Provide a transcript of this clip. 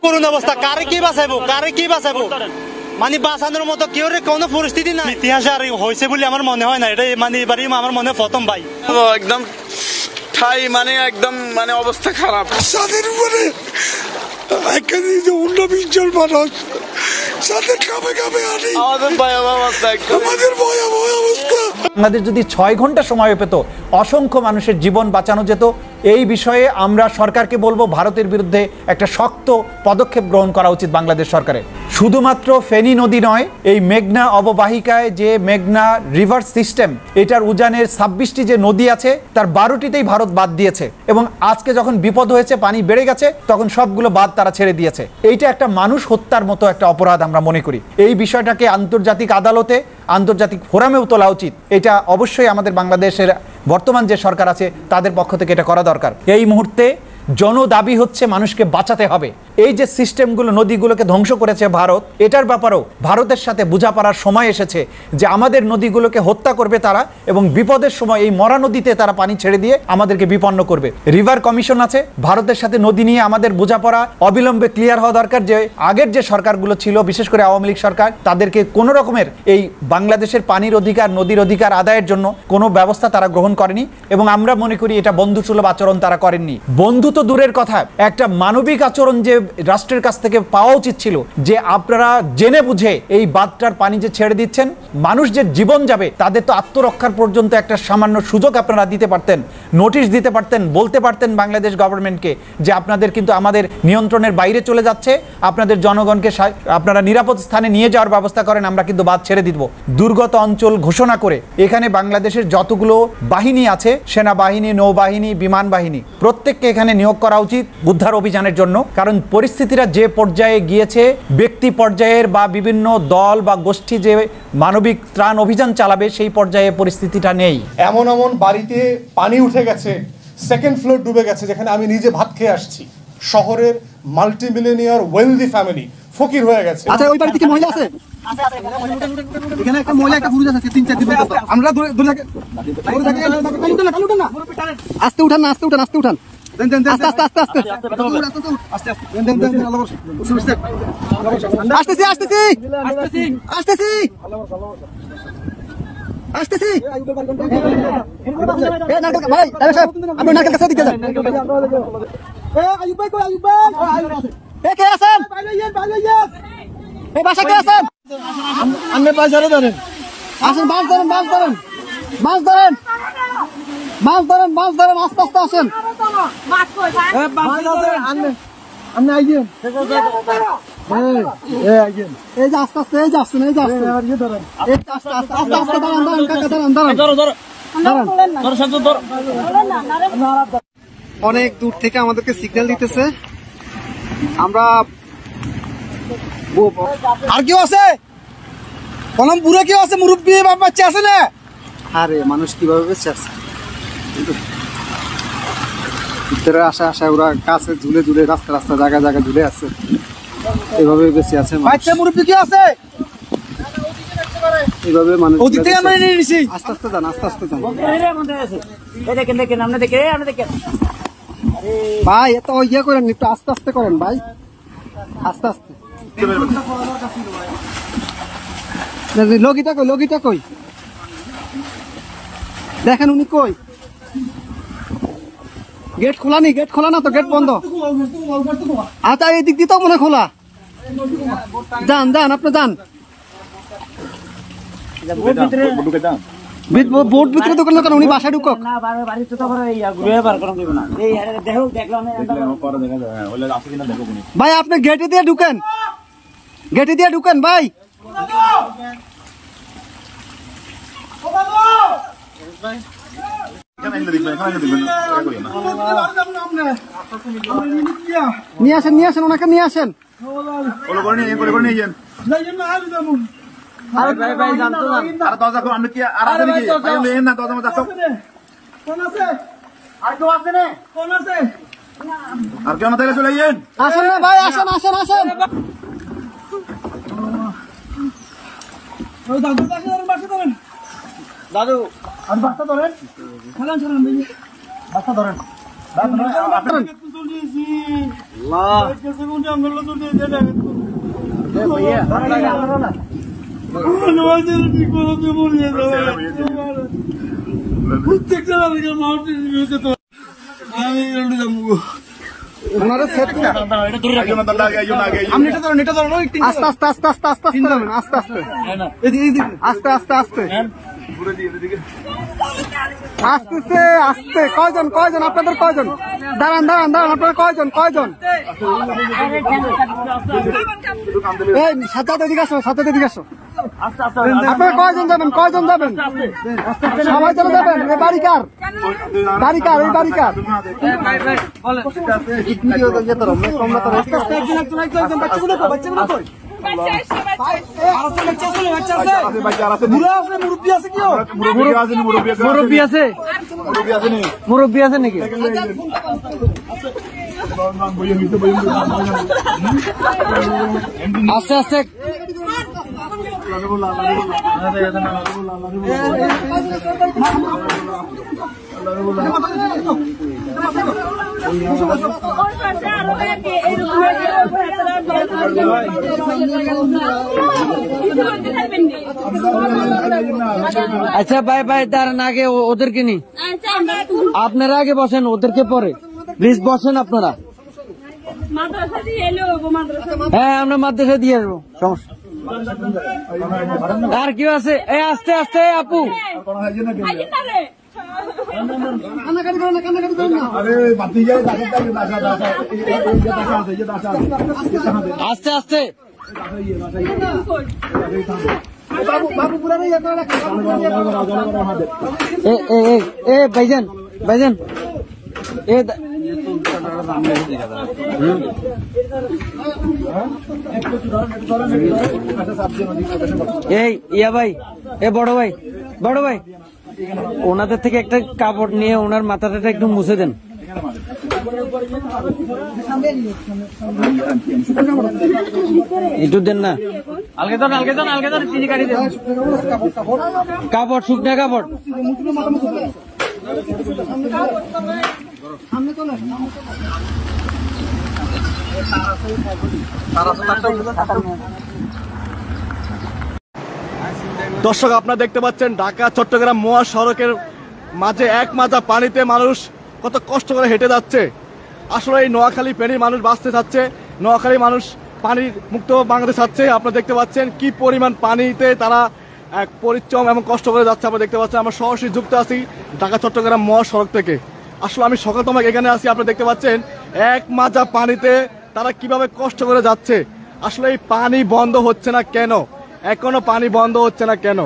করুণ অবস্থা, কারে কি বাঁচাবো মানে বাঁচানোর মতো কেউ কোনো পরিস্থিতি না। ইতিহাসে আর হয়েছে বলে আমার মনে হয় না, এটা মানে এবারই আমার মনে প্রথম ভাই একদম ঠাই মানে একদম মানে অবস্থা খারাপ। তাদের উপরে 19 জন মানুষ তাদের কামে আনি আমাদের ভয়াবহ অবস্থা। আমাদের যদি 6 ঘন্টা সময় পেত অসংখ্য মানুষের জীবন বাঁচানো যেত। এই বিষয়ে আমরা সরকারকে বলবো ভারতের বিরুদ্ধে একটা শক্ত পদক্ষেপ গ্রহণ করা উচিত বাংলাদেশ সরকারের। শুধুমাত্র ফেনী নদী নয়, এই মেঘনা অববাহিকায় যে মেঘনা রিভার সিস্টেম, এটার উজানের 26টি যে নদী আছে তার 12টিতেই ভারত বাদ দিয়েছে এবং আজকে যখন বিপদ হয়েছে, পানি বেড়ে গেছে, তখন সবগুলো বাদ তারা ছেড়ে দিয়েছে। এইটা একটা মানুষ হত্যার মতো একটা অপরাধ আমরা মনে করি। এই বিষয়টাকে আন্তর্জাতিক আদালতে, আন্তর্জাতিক ফোরামেও তোলা উচিত। এটা অবশ্যই আমাদের বাংলাদেশের বর্তমান যে সরকার আছে তাদের পক্ষ থেকে এটা করা দরকার। এই মুহূর্তে জনদাবি হচ্ছে মানুষকে বাঁচাতে হবে। এই যে সিস্টেমগুলো নদীগুলোকে ধ্বংস করেছে ভারত, এটার ব্যাপারেও ভারতের সাথে বোঝাপড়ার সময় এসেছে যে আমাদের নদীগুলোকে হত্যা করবে তারা এবং বিপদের সময় এই মরা নদীতে তারা পানি ছেড়ে দিয়ে আমাদেরকে বিপন্ন করবে। রিভার কমিশন আছে, ভারতের সাথে নদী নিয়ে আমাদের বোঝাপড়া অবিলম্বে ক্লিয়ার হওয়া দরকার। যে আগের যে সরকারগুলো ছিল, বিশেষ করে আওয়ামী লীগ সরকার, তাদেরকে কোনো রকমের এই বাংলাদেশের পানির অধিকার, নদীর অধিকার আদায়ের জন্য কোনো ব্যবস্থা তারা গ্রহণ করেনি এবং আমরা মনে করি এটা বন্ধুসুলভ আচরণ তারা করেননি। বন্ধু তো দূরের কথা, একটা মানবিক আচরণ যে রাষ্ট্রের কাছ থেকে পাওয়া উচিত ছিল যে আপনারা জেনে বুঝে এই বাঁধটার পানি যে ছেড়ে দিচ্ছেন, মানুষ যে জীবন যাবে তাদের তো আত্মরক্ষার পর্যন্ত একটা সামান্য সুযোগ আপনারা দিতে পারতেন, নোটিশ দিতে পারতেন, বলতে পারতেন বাংলাদেশ গভর্নমেন্টকে যে আপনাদের কিন্তু আমাদের নিয়ন্ত্রণের বাইরে চলে যাচ্ছে, আপনাদের জনগণকে আপনারা নিরাপদ স্থানে নিয়ে যাওয়ার ব্যবস্থা করেন, আমরা কিন্তু বাঁধ ছেড়ে দিব। দুর্গত অঞ্চল ঘোষণা করে এখানে বাংলাদেশের যতগুলো বাহিনী আছে, সেনাবাহিনী, নৌবাহিনী, বিমান বাহিনী, প্রত্যেককে এখানে নিয়োগ করা উচিত উদ্ধার অভিযানের জন্য। কারণ পরিস্থিতিটা যে পর্যায়ে গিয়েছে, ব্যক্তি পর্যায়ের বা বিভিন্ন দল বা গোষ্ঠী যে মানবিক ত্রাণ অভিযান চালাবে সেই পর্যায়ে পরিস্থিতিটা নেই। এমন বাড়িতে পানি উঠে গেছে, সেকেন্ড ফ্লোর ডুবে গেছে, যেখানে আমি নিজে ভাত খেয়ে আসছি। শহরের মাল্টিমিলিয়নিয়ার ওয়েলদি ফ্যামিলি ফকির হয়ে গেছে। আচ্ছা, ওই বাড়িতে কি মহিলা আছে? এখানে একটা মহিলা, একটা পুরুষ আছে, 3-4 দিন আমরা আস্তে উঠান না, আস্তে উঠান, আস্তে উঠান, আস্তে আস্তে আস্তে আস্তে আসতেছি আসতেছি আসতেছি আসতেছি। ভাই আপনি নারকেল কাছে দিকে যান। কে আছেন? এই বাসা কে আছেন? আপনি পয়সারে ধরেন, আসেন, মাছ ধরেন, মাছ ধরেন, মাছ ধরেন, মাছ ধরেন, মাছ ধরেন, আস্তে আস্তে আসেন। আপনি আইছেন এই যে আস্তে আস্তে, এই যে আসছেন, এই যে আসছেন, আস্তে আস্তে আস্তে আস্তে দাঁড়ান, দাঁড়ান কাকা, দাঁড়ান, দাঁড়ান। অনেক দূর থেকে আমাদেরকে সিগন্যাল দিতেছে। আমরা আর কেউ আছে? কলম পুরো কেউ আছে? মুরব্বী বাচ্চা আছে না? আরে মানুষ কিভাবে বেঁচে আছে? ভিতরে আসা ওরা কাছে ঝুলে ঝুলে, রাস্তা জায়গা ঝুলে আছে, এভাবে বেঁচে আছে। বাচ্চা মুরব্বী কি আছে? এইভাবে মানুষ আস্তে আস্তে যান, আস্তে আস্তে যান ভাই। এত ইয়ে করেন, একটু আস্তে আস্তে করেন ভাই, আস্তে আস্তে। লগিটা কই দেখেন, উনি কই? গেট খোলা নি? গেট খোলা না তো, গেট বন্ধ। আচ্ছা, এই দিক দিয়ে তো মনে খোলা। যান যান, আপনি যান। বোট ভিতরে দোকান কেন? উনি বাসায় ঢুকক। ভাই আপনি গেটে দিয়ে ঢুকেন, গেটে দিয়ে ঢুকেন ভাই। নিয়ে আসেন, ওনাকে নিয়ে আসেন। আর কেউ না তাহলে চলে যান। আসেন না ভাই, আসেন আসেন আসেন। দাদু আর বাচ্চা ধরেন, বাচ্চা ধরেন। আস্তে আস্তে আস্তে আস্তে আস্তে আস্তে আস্তে আস্তে আস্তে আস্তে আস্তে কয়জন কয়জন আপনাদের কয়জন দাঁড়ান দাঁড়ান দাঁড়ান আপনাদের কয়জন কয়জন এই সাথে এদিকে আসো সাথে এদিকে আসো আপনারা কয়জন যাবেন কয়জন যাবেন সবাই চলে যাবেন এই বাড়ি কার বাড়ি কার এই বাড়ি কার মুরব্বী আছে মুরব্বী আছে নাকি আস্তে আস্তে আচ্ছা ভাই ভাই দাঁড়ান আগে ওদেরকে নি আপনারা আগে বসেন ওদেরকে পরে প্লিজ বসেন আপনারা হ্যাঁ আমরা মাদ্রাসা দিয়ে আসবো সমস্যা আর কি আছে এই আস্তে আস্তে আপু আস্তে আস্তে ভাইজান ভাইজান এই ইয়া ভাই এ বড় ভাই ওনাদের থেকে একটা কাপড় নিয়ে ওনার মাথাটা একটু মুছে দেন একটু দেন না কাপড় শুকনা কাপড় দর্শক আপনারা দেখতে পাচ্ছেন ঢাকা চট্টগ্রাম মহাসড়কের মাঝে এক মাজা পানিতে মানুষ কত কষ্ট করে হেঁটে যাচ্ছে। আসলে এই নোয়াখালী ফেনীর মানুষ বাঁচতে চাচ্ছে, নোয়াখালী মানুষ পানি মুক্ত বাংলাদেশ চাচ্ছে। আপনারা দেখতে পাচ্ছেন কি পরিমাণ পানিতে তারা এক পরিশ্রম এবং কষ্ট করে যাচ্ছে। আপনারা দেখতে পাচ্ছেন আমরা সরাসরি যুক্ত আছি ঢাকা চট্টগ্রাম মহাসড়ক থেকে। আসলে আমি সকালতম এখানে আছি, আপনারা দেখতে পাচ্ছেন এক মাজা পানিতে তারা কিভাবে কষ্ট করে যাচ্ছে। আসলে এই পানি বন্ধ হচ্ছে না কেন, এখনো পানি বন্ধ হচ্ছে না কেন?